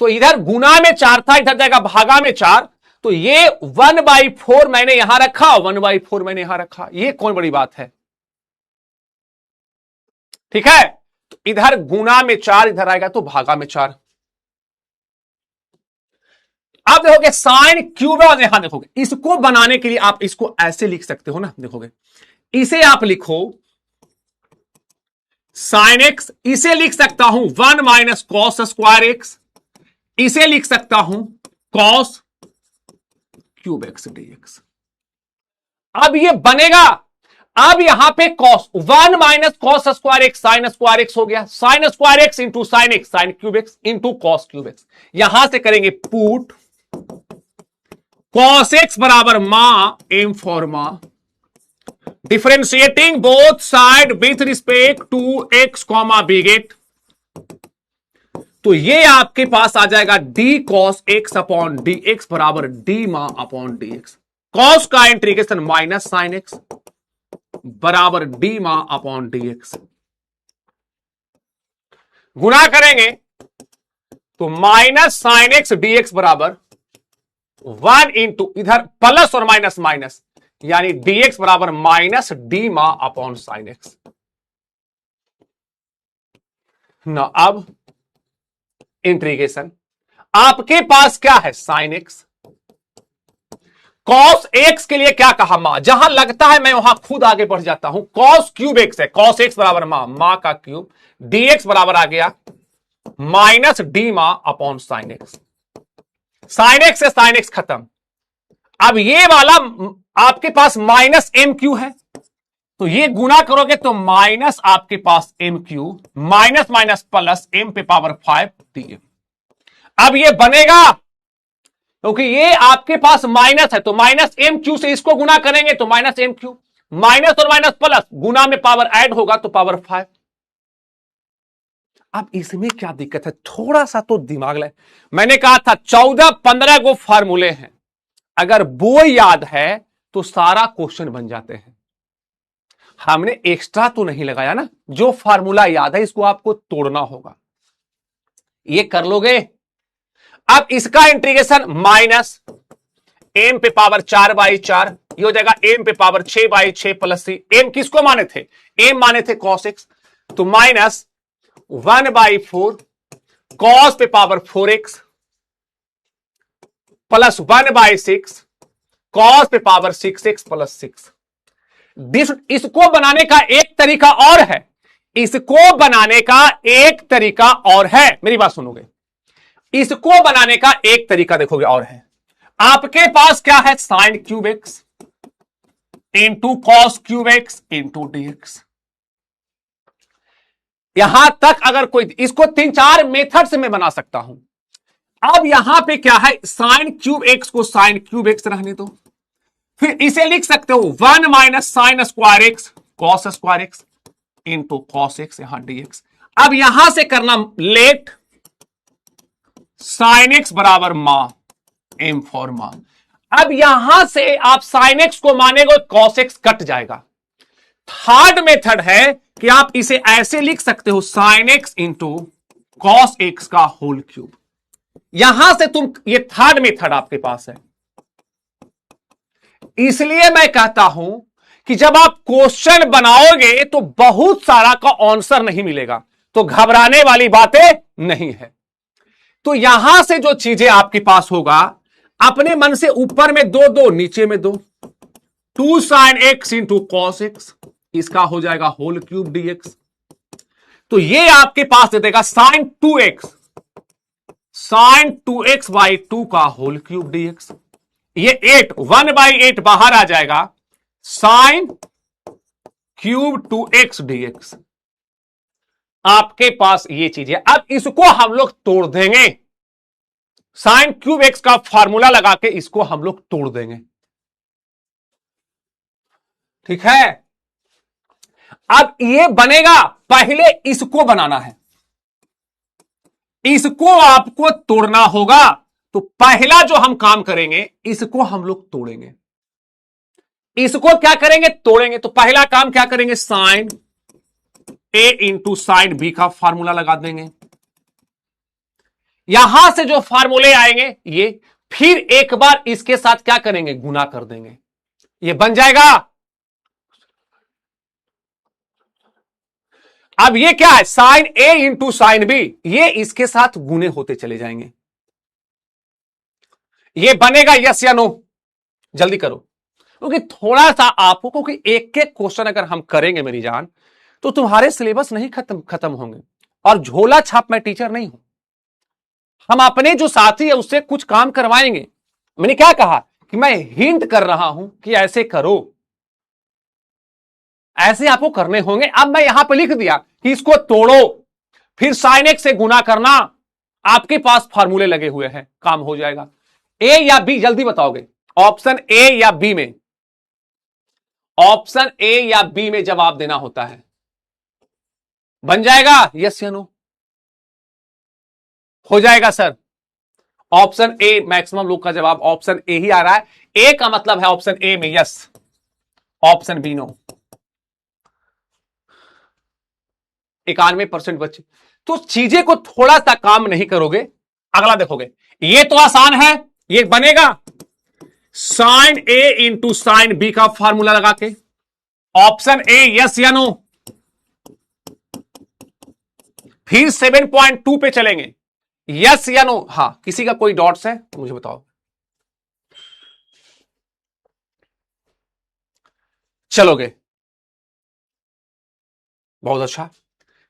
तो इधर गुना में 4 था, इधर जाएगा भागा में 4, तो ये 1/4 मैंने यहां रखा, 1/4 मैंने यहां रखा, ये कौन बड़ी बात है, ठीक है। तो इधर गुना में 4, इधर आएगा तो भागा में 4। अब देखोगे साइन क्यूब और यहां देखोगे, इसको बनाने के लिए आप इसको ऐसे लिख सकते हो ना, देखोगे इसे आप लिखो साइन एक्स, इसे लिख सकता हूं 1 माइनस कॉस स्क्वायर एक्स, इसे लिख सकता हूं कॉस क्यूब एक्स डीएक्स। अब ये बनेगा, अब यहां पे cos 1 minus cos square x sine square x हो गया, sine square x into sine x sine cube x into cos cube x, यहां से करेंगे पुट कॉस एक्स बराबर मां, एम फॉर मां, differentiating both side with respect to x comma we get, तो ये आपके पास आ जाएगा D cos x upon D x बराबर डी मां अपॉन डी एक्स, कॉस का इंटीग्रेशन माइनस साइन एक्स बराबर डी मां अपॉन डी एक्स, गुना करेंगे तो minus sine x D x बराबर 1 इंटू इधर प्लस और माइनस माइनस, यानी dx बराबर माइनस डी मां अपॉन साइन एक्स ना। अब इंटीग्रेशन आपके पास क्या है साइन एक्स, कॉस एक्स के लिए क्या कहा मां, जहां लगता है मैं वहां खुद आगे बढ़ जाता हूं, कॉस क्यूब एक्स है, कॉस एक्स बराबर मां, मां का क्यूब, dx बराबर आ गया माइनस डी मां upon sine x, sign x से साइन एक्स खत्म। अब ये वाला आपके पास माइनस एम क्यू है, तो ये गुना करोगे तो माइनस आपके पास M cube minus minus plus M पे पावर 5 डी। अब ये बनेगा क्योंकि ये आपके पास माइनस है तो माइनस एम क्यू से इसको गुना करेंगे तो माइनस एम क्यू, माइनस और माइनस प्लस गुना में पावर ऐड होगा तो पावर 5। अब इसमें क्या दिक्कत है, थोड़ा सा तो दिमाग लगे। मैंने कहा था 14-15 को फार्मूले हैं, अगर वो याद है तो सारा क्वेश्चन बन जाते हैं। हमने एक्स्ट्रा तो नहीं लगाया ना, जो फार्मूला याद है इसको आपको तोड़ना होगा, ये कर लोगे। अब इसका इंटीग्रेशन माइनस एम पे पावर 4/4, ये हो जाएगा एम पे पावर 6/6 प्लस सी। एम किसको माने थे, एम माने थे cos x, तो माइनस 1/4 cos पे पावर 4x प्लस 1/6 cos पे पावर 6x प्लस 6। इसको बनाने का एक तरीका और है, इसको बनाने का एक तरीका और है, मेरी बात सुनोगे, इसको बनाने का एक तरीका देखोगे और है। आपके पास क्या है, sine cube x into cos cube x into dx. यहां तक अगर कोई, इसको 3-4 मेथड से मैं बना सकता हूं। अब यहां पे क्या है, साइन क्यूब एक्स को साइन क्यूब एक्स रहने दो, फिर इसे लिख सकते हो 1 minus sign square x cos square x into cos x, यहां डीएक्स। अब यहां से करना लेट साइन एक्स बराबर मा, एम फॉर मा। अब यहां से आप साइन एक्स को मानेगो कॉस एक्स कट जाएगा। थर्ड मेथड है कि आप इसे ऐसे लिख सकते हो sine x into cos x का होल क्यूब। यहां से तुम, ये थर्ड मेथड आपके पास है। इसलिए मैं कहता हूं कि जब आप क्वेश्चन बनाओगे तो बहुत सारा का आंसर नहीं मिलेगा, तो घबराने वाली बातें नहीं है। तो यहां से जो चीजें आपके पास होगा, अपने मन से ऊपर में 2-2 नीचे में 2, 2 sine x into cos x, इसका हो जाएगा होल क्यूब डीएक्स। तो ये आपके पास दे देगा साइन 2x बाई 2 का होल क्यूब डीएक्स। ये 1/8 बाहर आ जाएगा, साइन क्यूब 2x डीएक्स। आपके पास ये चीज है। अब इसको हम लोग तोड़ देंगे, साइन क्यूब एक्स का फार्मूला लगा के इसको हम लोग तोड़ देंगे, ठीक है। अब ये बनेगा, पहले इसको बनाना है, इसको आपको तोड़ना होगा। तो पहला जो हम काम करेंगे, इसको हम लोग तोड़ेंगे। इसको क्या करेंगे, तोड़ेंगे। तो पहला काम क्या करेंगे, साइन ए इंटू साइन बी का फार्मूला लगा देंगे। यहां से जो फार्मूले आएंगे ये, फिर एक बार इसके साथ क्या करेंगे, गुना कर देंगे, ये बन जाएगा। अब ये क्या है, साइन ए इंटू साइन बी, ये इसके साथ गुने होते चले जाएंगे, ये बनेगा यस या नो, जल्दी करो। क्योंकि थोड़ा सा आपको, क्योंकि एक एक क्वेश्चन अगर हम करेंगे मेरी जान, तो तुम्हारे सिलेबस नहीं खत्म होंगे। और झोला छाप मैं टीचर नहीं हूं, हम अपने जो साथी है उससे कुछ काम करवाएंगे। मैंने क्या कहा कि मैं हिंट कर रहा हूं कि ऐसे करो, ऐसे आपको करने होंगे। अब मैं यहां पे लिख दिया कि इसको तोड़ो, फिर साइन एक्स से गुना करना, आपके पास फार्मूले लगे हुए हैं, काम हो जाएगा। ए या बी, जल्दी बताओगे, ऑप्शन ए या बी में, ऑप्शन ए या बी में जवाब देना होता है, बन जाएगा यस या नो, हो जाएगा सर। ऑप्शन ए, मैक्सिमम लोग का जवाब ऑप्शन ए ही आ रहा है। ए का मतलब है ऑप्शन ए में यस, ऑप्शन बी नो। 91% बच्चे तो चीजें को थोड़ा सा काम नहीं करोगे। अगला देखोगे, ये तो आसान है, ये बनेगा साइन ए इंटू साइन बी का फार्मूला लगा के, ऑप्शन ए यस या नो। फिर 7.2 पे चलेंगे, यस या नो। हां, किसी का कोई डॉट्स है तो मुझे बताओ। चलोगे, बहुत अच्छा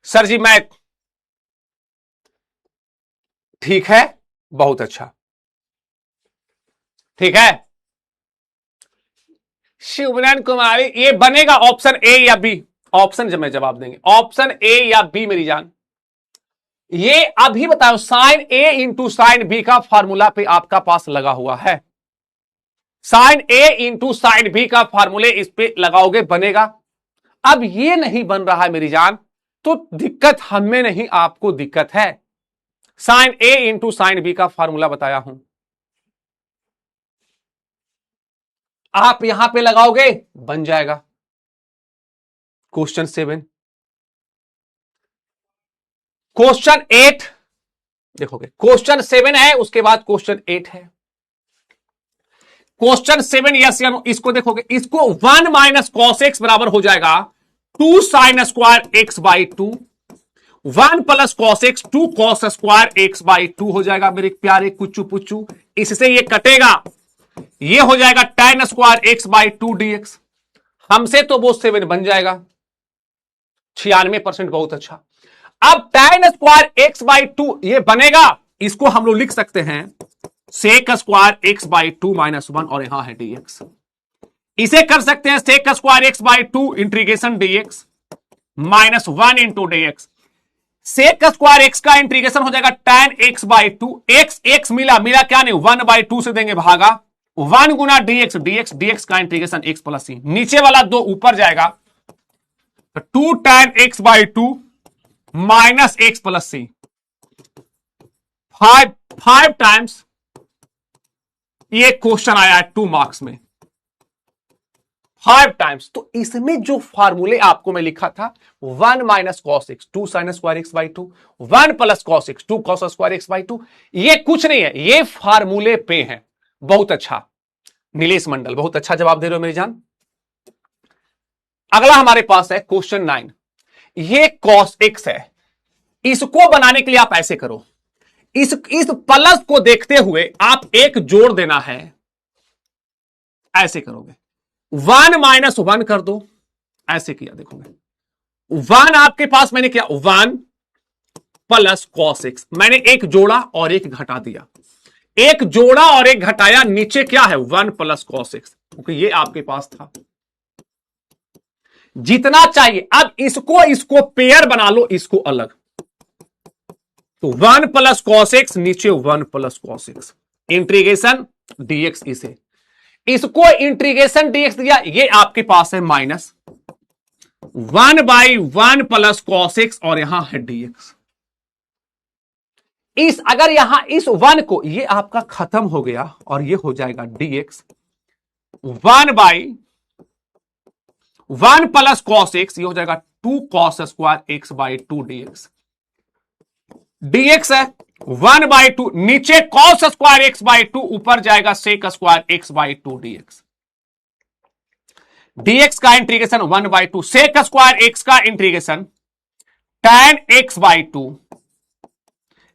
सर जी, मैं ठीक है, बहुत अच्छा, ठीक है। शिवनयन कुमारी, ये बनेगा ऑप्शन ए या बी? ऑप्शन जब मैं जवाब देंगे, ऑप्शन ए या बी मेरी जान? ये अभी बताओ, साइन ए इंटू साइन बी का फॉर्मूला पे आपका पास लगा हुआ है। साइन ए इंटू साइन बी का फॉर्मूले इस पे लगाओगे, बनेगा। अब ये नहीं बन रहा है मेरी जान, तो दिक्कत हमें नहीं, आपको दिक्कत है। साइन ए इंटू साइन बी का फॉर्मूला बताया हूं, आप यहां पे लगाओगे, बन जाएगा। क्वेश्चन 7, क्वेश्चन 8 देखोगे, क्वेश्चन 7 है, उसके बाद क्वेश्चन 8 है। क्वेश्चन 7 यस या नो, इसको देखोगे, इसको 1 माइनस कॉस एक्स बराबर हो जाएगा 2 sign square x by 2, 1 plus cos x 2 cos square x by 2 हो जाएगा मेरे प्यारे कुच्चू पुच्चू। इससे ये कटेगा, ये हो जाएगा tan square x by 2 dx। हमसे तो वो 7 बन जाएगा, 96%, बहुत अच्छा। अब tan स्क्वायर एक्स बाई 2 ये बनेगा, इसको हम लोग लिख सकते हैं sec square x by 2 minus 1, और यहां है dx। इसे कर सकते हैं sec square x by 2 integration dx minus 1 into dx। Sec square x का इंटीग्रेशन हो जाएगा tan एक्स बाई 2, एक्स मिला क्या नहीं, 1 बाई 2 से देंगे भागा, 1 गुना dx का इंटीग्रेशन x प्लस सी, नीचे वाला 2 ऊपर जाएगा, 2 tan x by 2 minus x plus c, 5 times. ये क्वेश्चन आया है 2 मार्क्स में, 5 टाइम्स। तो इसमें जो फार्मूले आपको मैं लिखा था, 1 minus cos x 2 sign square x by 2, 1 plus cos x 2 cos square x by 2, ये कुछ नहीं है, ये फार्मूले पे है। बहुत अच्छा नीलेश मंडल, बहुत अच्छा जवाब दे रहे हो मेरी जान। अगला हमारे पास है क्वेश्चन 9। ये कॉस एक्स है, इसको बनाने के लिए आप ऐसे करो, इस प्लस को देखते हुए आप एक जोड़ देना है, ऐसे करोगे, 1 माइनस 1 कर दो, ऐसे किया, देखोगे 1 आपके पास मैंने किया 1 प्लस कॉस एक्स, मैंने एक जोड़ा और एक घटा दिया, एक जोड़ा और एक घटाया, नीचे क्या है 1 प्लस कॉस एक्स, क्योंकि ये आपके पास था। जितना चाहिए, अब इसको पेयर बना लो, इसको अलग, तो 1 प्लस कॉस एक्स नीचे 1 plus cos x, integration dx, इसको इंटीग्रेशन डीएक्स दिया, ये आपके पास है minus 1 by 1 plus cos x, और यहां है डीएक्स। अगर यहां इस 1 को, ये आपका खत्म हो गया और ये हो जाएगा dx 1 by 1 plus cos x, ये हो जाएगा 2 cos square x by 2 dx है 1 बाई 2, नीचे कॉस स्क्वायर एक्स बाई 2, ऊपर जाएगा sec square x by 2 dx का integration 1 by 2, sec square x का integration tan x by 2,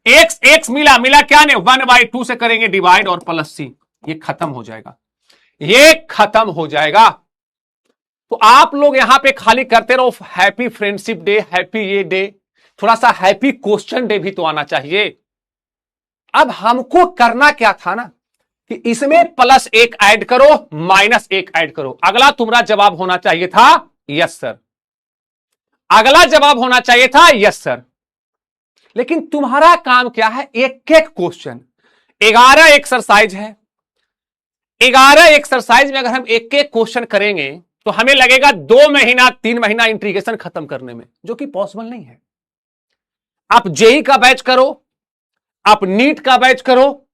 x मिला क्या नहीं, 1 बाई 2 से करेंगे डिवाइड और प्लस सी, ये खत्म हो जाएगा, ये खत्म हो जाएगा। तो आप लोग यहां पे खाली करते रहो हैप्पी फ्रेंडशिप डे, हैप्पी ये डे, थोड़ा सा हैप्पी क्वेश्चन डे भी तो आना चाहिए। अब हमको करना क्या था ना, कि इसमें प्लस 1 ऐड करो, माइनस 1 ऐड करो। अगला तुम्हारा जवाब होना चाहिए था यस सर, अगला जवाब होना चाहिए था यस सर। लेकिन तुम्हारा काम क्या है, एक एक क्वेश्चन, 11 एक्सरसाइज है, 11 एक्सरसाइज में अगर हम एक एक क्वेश्चन करेंगे तो हमें लगेगा 2 महीना 3 महीना इंटीग्रेशन खत्म करने में, जो कि पॉसिबल नहीं है। आप जेई का बैच करो, आप नीट का बैच करो,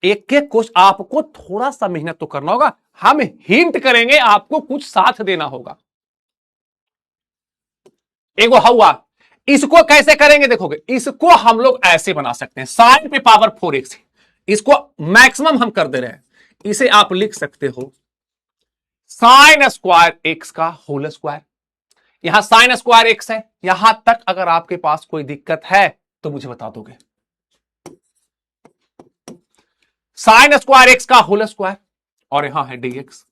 एक एक क्वेश्चन आपको थोड़ा सा मेहनत तो करना होगा, हम हिंट करेंगे, आपको कुछ साथ देना होगा। एगो हुआ, इसको कैसे करेंगे देखोगे, इसको हम लोग ऐसे बना सकते हैं, साइन पे पावर 4x, इसको मैक्सिमम हम कर दे रहे हैं, इसे आप लिख सकते हो साइन स्क्वायर एक्स का होल स्क्वायर। यहां साइन स्क्वायर एक्स है, यहां तक अगर आपके पास कोई दिक्कत है तो मुझे बता दोगे। साइन स्क्वायर एक्स का होल स्क्वायर, और यहां है dx।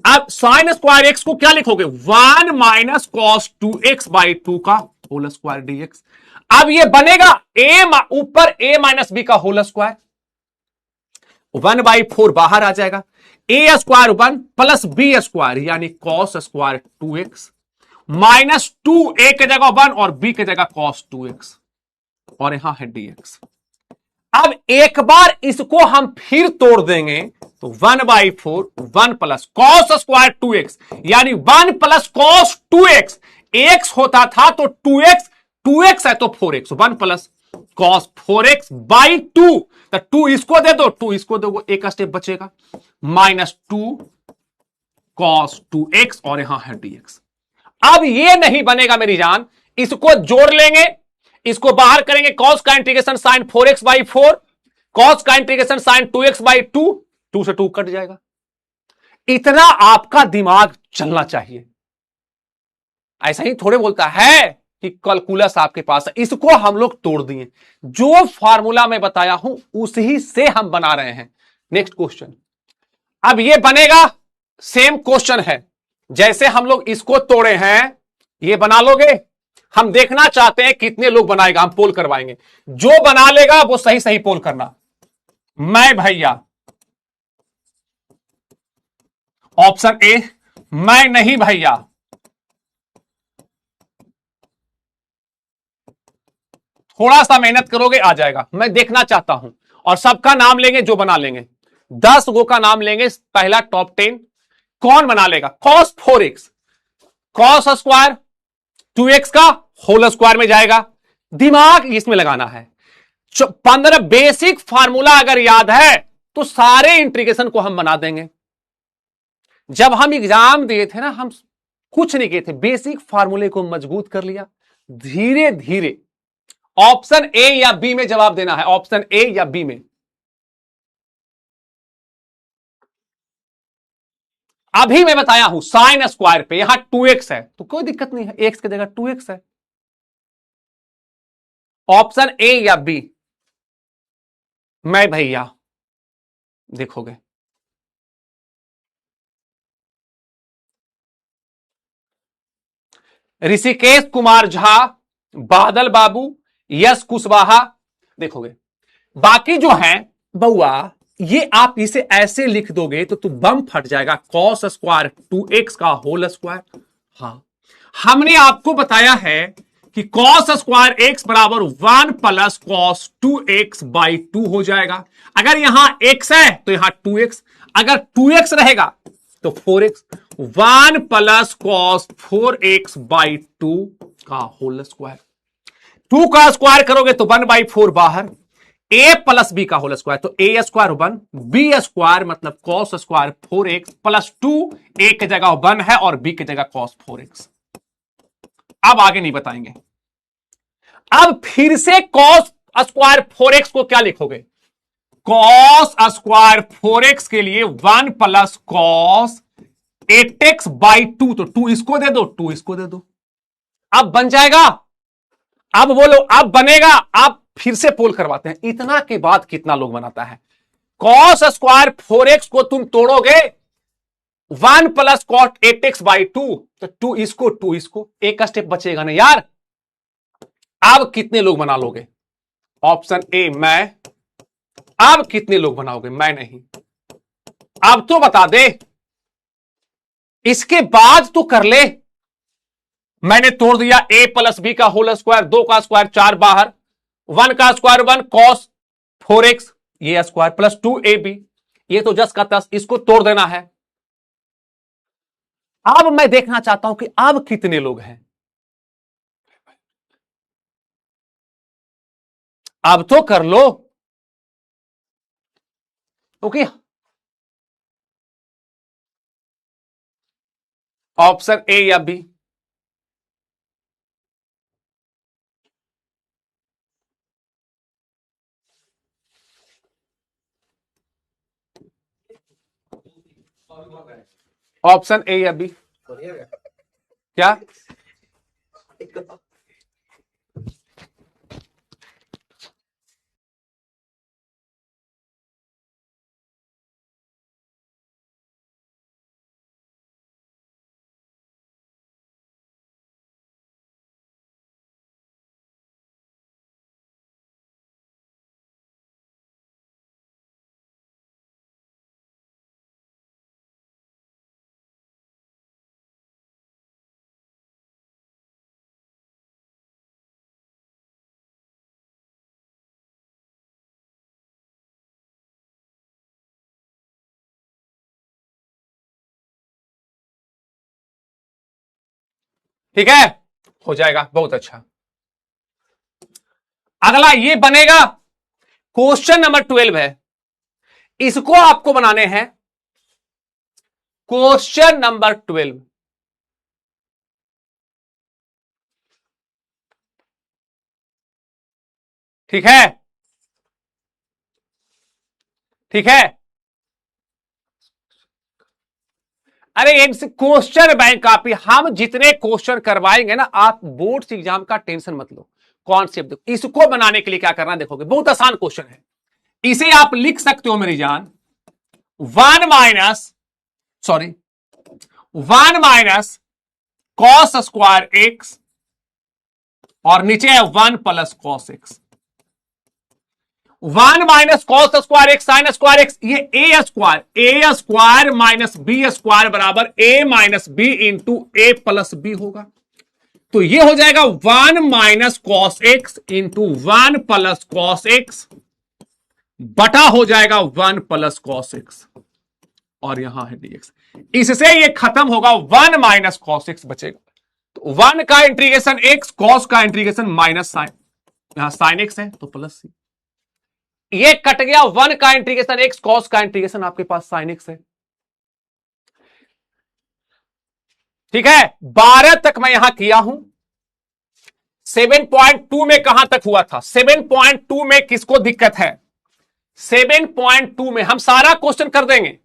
अब साइन स्क्वायर एक्स को क्या लिखोगे, 1 माइनस कॉस 2x बाई 2 का होल स्क्वायर dx। अब ये बनेगा ऊपर a माइनस बी का होल स्क्वायर, 1/4 बाहर आ जाएगा। ए स्क्वायर 1 प्लस बी स्क्वायर यानी कॉस स्क्वायर 2x माइनस 2 ए की जगह 1 और बी की जगह कॉस 2x और यहां है dx। अब एक बार इसको हम फिर तोड़ देंगे तो 1/4 1 प्लस कॉस स्क्वायर 2x यानी 1 प्लस कॉस 2x x होता था तो 2x है तो 4x 1 plus cos 4x by 2 तो 2 इसको दे दो 2 इसको दो एक स्टेप बचेगा माइनस 2 कॉस 2x और यहां है dx। अब ये नहीं बनेगा मेरी जान, इसको जोड़ लेंगे, इसको बाहर करेंगे कॉस का इंटीग्रेशन साइन 4x/4 कॉस का इंटीग्रेशन साइन 2x/2 2 से 2 कट जाएगा। इतना आपका दिमाग चलना चाहिए। ऐसा ही थोड़े बोलता है कि कैलकुलस आपके पास है। इसको हम लोग तोड़ दिए, जो फार्मूला मैं बताया हूं उसी से हम बना रहे हैं। नेक्स्ट क्वेश्चन, अब ये बनेगा सेम क्वेश्चन है जैसे हम लोग इसको तोड़े हैं, ये बना लोगे। हम देखना चाहते हैं कितने लोग बनाएगा, हम पोल करवाएंगे, जो बना लेगा वो सही सही पोल करना। मैं भैया ऑप्शन ए, मैं नहीं भैया, थोड़ा सा मेहनत करोगे आ जाएगा। मैं देखना चाहता हूं और सबका नाम लेंगे जो बना लेंगे, 10 गो का नाम लेंगे। पहला टॉप 10 कौन बना लेगा? Cos 4x cos square 2x का होल स्क्वायर में जाएगा। दिमाग इसमें लगाना है। 15 बेसिक फार्मूला अगर याद है तो सारे इंटीग्रेशन को हम बना देंगे। जब हम एग्जाम दिए थे ना, हम कुछ नहीं किए थे, बेसिक फार्मूले को मजबूत कर लिया। धीरे धीरे ऑप्शन ए या बी में जवाब देना है, ऑप्शन ए या बी में। अभी मैं बताया हूं साइन स्क्वायर पे यहां 2x है तो कोई दिक्कत नहीं है, x की जगह 2x है। ऑप्शन ए या बी, मैं भैया देखोगे। ऋषिकेश कुमार झा, बादल बाबू, यश कुशवाहा, देखोगे। बाकी जो है बउआ, ये आप इसे ऐसे लिख दोगे तो बम फट जाएगा। कॉस स्क्वायर 2x का होल स्क्वायर। हाँ, हमने आपको बताया है कि कॉस स्क्वायर x बराबर 1 प्लस कॉस 2x/2 हो जाएगा। अगर यहां x है तो यहां 2x, अगर 2x रहेगा तो 4x। 1 प्लस कॉस 4x/2 का होल स्क्वायर। 2 का स्क्वायर करोगे तो 1/4 बाहर, a प्लस बी का होल स्क्वायर तो a स्क्वायर 1 बी स्क्वायर मतलब cos square 4x plus 2 a की जगह 1 है और b की जगह कॉस 4x। अब आगे नहीं बताएंगे। अब फिर से कॉस स्क्वायर 4x को क्या लिखोगे? कॉस स्क्वायर 4x के लिए 1 प्लस कॉस 8x/2 तो 2 इसको दे दो 2 इसको दे दो। अब बन जाएगा। अब बोलो अब बनेगा। आप फिर से पोल करवाते हैं। इतना के बाद कितना लोग बनाता है? कॉस स्क्वायर 4x को तुम तोड़ोगे 1 प्लस कॉट 8x/2 तो 2 इसको एक का स्टेप बचेगा ना यार। अब कितने लोग बना लोगे? ऑप्शन ए मैं। अब कितने लोग बनाओगे? मैं नहीं। अब तो बता दे, इसके बाद तो कर ले। मैंने तोड़ दिया a प्लस बी का होल स्क्वायर, 2 का स्क्वायर 4 बाहर, 1 का स्क्वायर 1 कॉस 4x ये स्क्वायर प्लस 2ab, ये तो 10 का 10, इसको तोड़ देना है। अब मैं देखना चाहता हूं कि अब कितने लोग हैं। अब तो कर लो ओके। ऑप्शन ए या बी? ऑप्शन ए या बी? क्या ठीक है, हो जाएगा, बहुत अच्छा। अगला ये बनेगा, क्वेश्चन नंबर 12 है, इसको आपको बनाने हैं क्वेश्चन नंबर 12। ठीक है, ठीक है। अरे क्वेश्चन बैंक कॉपी, हम जितने क्वेश्चन करवाएंगे ना, आप बोर्ड एग्जाम का टेंशन मत लो। कॉन्सेप्ट देखो, इसको बनाने के लिए क्या करना देखोगे, बहुत आसान क्वेश्चन है। इसे आप लिख सकते हो मेरी जान, 1 माइनस कॉस स्क्वायर एक्स और नीचे है 1 plus cos x. 1 minus cos square x sine square x, ये ए स्क्वायर माइनस बी स्क्वायर बराबर ए माइनस बी इंटू ए प्लस बी होगा। तो ये हो जाएगा 1 minus cos x into 1 plus cos x बटा हो जाएगा 1 प्लस कॉस एक्स और यहां है डीएक्स। इससे ये खत्म होगा, 1 माइनस कॉस एक्स बचेगा। तो 1 का इंटीग्रेशन एक्स, कॉस का इंटीग्रेशन माइनस साइन, यहां साइन एक्स है तो प्लस सी, ये कट गया। 1 का इंटीग्रेशन एक्स, कॉस का इंटीग्रेशन आपके पास साइन एक्स है। ठीक है, 12 तक मैं यहां किया हूं। 7.2 में कहां तक हुआ था, 7.2 में किसको दिक्कत है, 7.2 में हम सारा क्वेश्चन कर देंगे,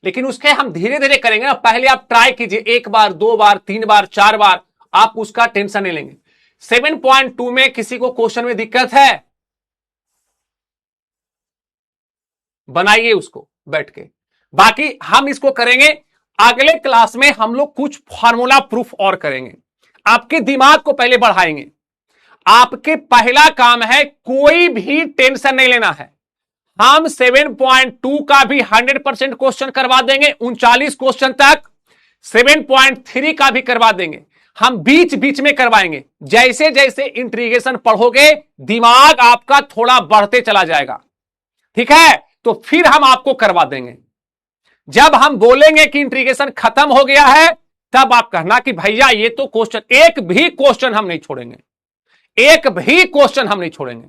लेकिन उसके हम धीरे धीरे करेंगे ना। पहले आप ट्राई कीजिए, 1 बार 2 बार 3 बार 4 बार, आप उसका टेंशन नहीं लेंगे। 7.2 में किसी को क्वेश्चन में दिक्कत है, बनाइए उसको बैठ के। बाकी हम इसको करेंगे अगले क्लास में, हम लोग कुछ फार्मूला प्रूफ और करेंगे, आपके दिमाग को पहले बढ़ाएंगे। आपके पहला काम है, कोई भी टेंशन नहीं लेना है। हम 7.2 का भी 100% क्वेश्चन करवा देंगे, 39 क्वेश्चन तक। 7.3 का भी करवा देंगे, हम बीच बीच में करवाएंगे। जैसे जैसे इंटीग्रेशन पढ़ोगे, दिमाग आपका थोड़ा बढ़ते चला जाएगा। ठीक है, तो फिर हम आपको करवा देंगे। जब हम बोलेंगे कि इंटीग्रेशन खत्म हो गया है, तब आप कहना कि भैया ये तो क्वेश्चन, एक भी क्वेश्चन हम नहीं छोड़ेंगे, एक भी क्वेश्चन हम नहीं छोड़ेंगे।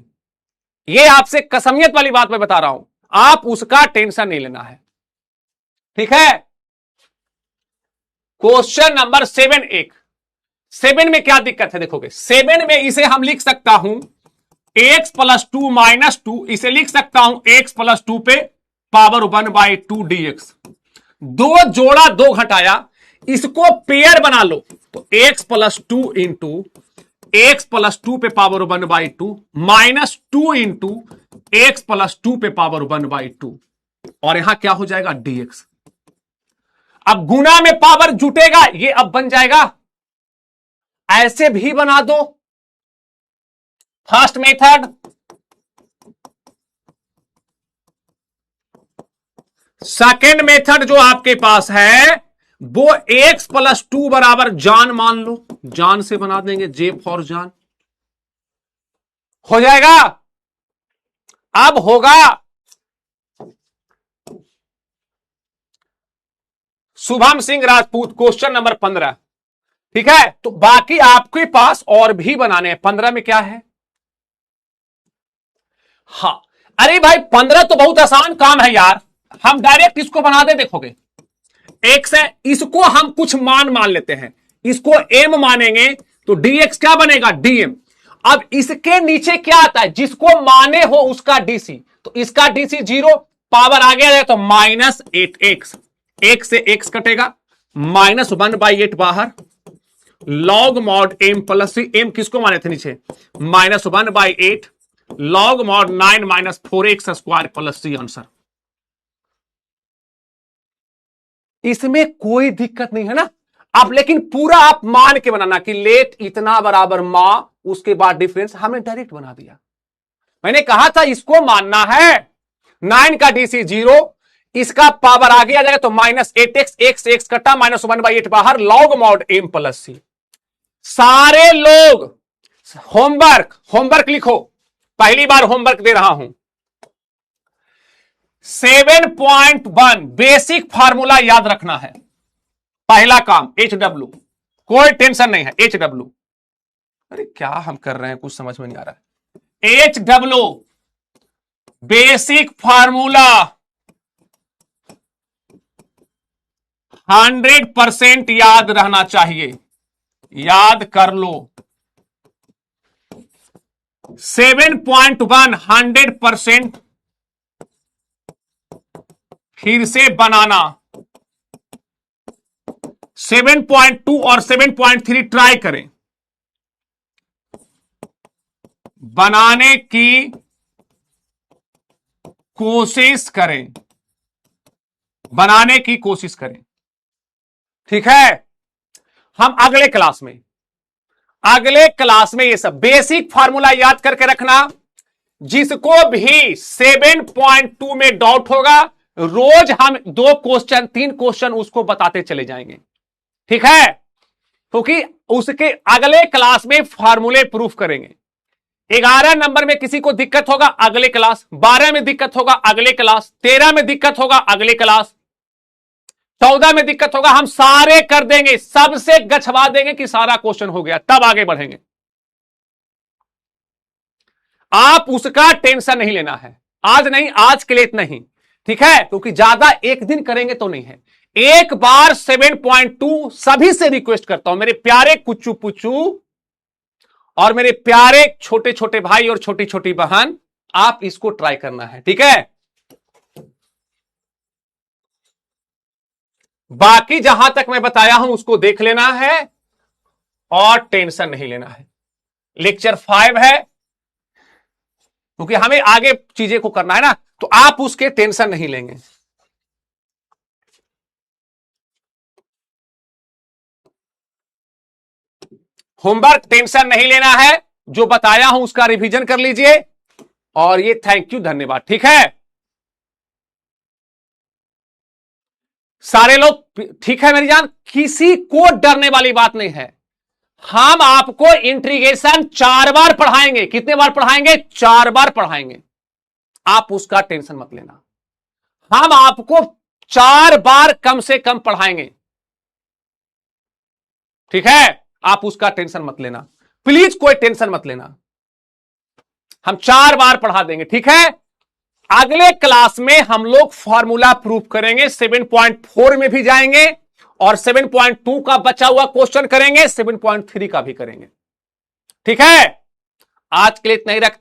ये आपसे कसमियत वाली बात मैं बता रहा हूं, आप उसका टेंशन नहीं लेना है। ठीक है, क्वेश्चन नंबर 7 में क्या दिक्कत है देखोगे। 7 में इसे हम लिख सकता हूं x प्लस 2 माइनस 2, इसे लिख सकता हूं x प्लस 2 पे पावर 1/2 dx। 2 जोड़ा 2 घटाया, इसको पेयर बना लो तो x plus 2 into x plus 2 पे power 1/2 minus 2 into x plus 2 पे पावर 1/2 और यहां क्या हो जाएगा dx। अब गुना में पावर जुटेगा, ये अब बन जाएगा, ऐसे भी बना दो फर्स्ट मेथड। सेकेंड मेथड जो आपके पास है वो x प्लस 2 बराबर जान मान लो, जान से बना देंगे, जे फॉर जान हो जाएगा। अब होगा शुभम सिंह राजपूत, क्वेश्चन नंबर 15। ठीक है, तो बाकी आपके पास और भी बनाने हैं। 15 में क्या है, हाँ अरे भाई 15 तो बहुत आसान काम है यार, हम डायरेक्ट इसको बना दे। देखोगे x है, इसको हम कुछ मान लेते हैं, इसको m मानेंगे तो dx क्या बनेगा dm। अब इसके नीचे क्या आता है, जिसको माने हो उसका dc, तो इसका dc 0, पावर आ गया तो -8x, x से x कटेगा, -1/8 बाहर, log mod m plus c, m किसको माने थे नीचे, -1/8 log mod 9 - 4x square plus c answer. इसमें कोई दिक्कत नहीं है ना। अब लेकिन पूरा आप मान के बनाना कि लेट इतना बराबर मां, उसके बाद डिफरेंस, हमने डायरेक्ट बना दिया। मैंने कहा था इसको मानना है, 9 का डीसी 0, इसका पावर आगे आ जाएगा तो -8x, x से x कटा, -1/8 बाहर, लॉग मॉड m प्लस सी। सारे लोग होमवर्क लिखो, पहली बार होमवर्क दे रहा हूं। 7.1 बेसिक फार्मूला याद रखना है, पहला काम HW, कोई टेंशन नहीं है। HW, अरे क्या हम कर रहे हैं, कुछ समझ में नहीं आ रहा है। HW बेसिक फार्मूला 100% याद रहना चाहिए, याद कर लो। 7.1 100% फिर से बनाना। 7.2 और 7.3 ट्राई करें, बनाने की कोशिश करें, बनाने की कोशिश करें। ठीक है, हम अगले क्लास में ये सब बेसिक फार्मूला याद करके रखना। जिसको भी 7.2 में डाउट होगा, रोज हम 2 क्वेश्चन 3 क्वेश्चन उसको बताते चले जाएंगे। ठीक है, क्योंकि उसके अगले क्लास में फार्मूले प्रूफ करेंगे। 11 नंबर में किसी को दिक्कत होगा, अगले क्लास। 12 में दिक्कत होगा, अगले क्लास। 13 में दिक्कत होगा, अगले क्लास। 14 में दिक्कत होगा, हम सारे कर देंगे, सबसे गछवा देंगे कि सारा क्वेश्चन हो गया, तब आगे बढ़ेंगे। आप उसका टेंशन नहीं लेना है, आज नहीं, आज के लिए इतना ही। ठीक है, क्योंकि ज्यादा एक दिन करेंगे तो नहीं है। एक बार 7.2 सभी से रिक्वेस्ट करता हूं, मेरे प्यारे कुच्चू पुच्चू और मेरे प्यारे छोटे छोटे भाई और छोटी छोटी बहन, आप इसको ट्राई करना है। ठीक है, बाकी जहां तक मैं बताया हूं उसको देख लेना है और टेंशन नहीं लेना है। लेक्चर 5 है, क्योंकि हमें आगे चीजें को करना है ना, तो आप उसके टेंशन नहीं लेंगे। होमवर्क टेंशन नहीं लेना है, जो बताया हूं उसका रिवीजन कर लीजिए। और ये थैंक यू, धन्यवाद। ठीक है, सारे लोग ठीक है मेरी जान, किसी को डरने वाली बात नहीं है। हम आपको इंट्रीगेशन 4 बार पढ़ाएंगे। कितने बार पढ़ाएंगे? 4 बार पढ़ाएंगे, आप उसका टेंशन मत लेना। हम आपको 4 बार कम से कम पढ़ाएंगे। ठीक है, आप उसका टेंशन मत लेना, प्लीज कोई टेंशन मत लेना, हम 4 बार पढ़ा देंगे। ठीक है, अगले क्लास में हम लोग फॉर्मूला प्रूफ करेंगे, 7.4 में भी जाएंगे और 7.2 का बचा हुआ क्वेश्चन करेंगे, 7.3 का भी करेंगे। ठीक है, आज के लिए इतना ही रखते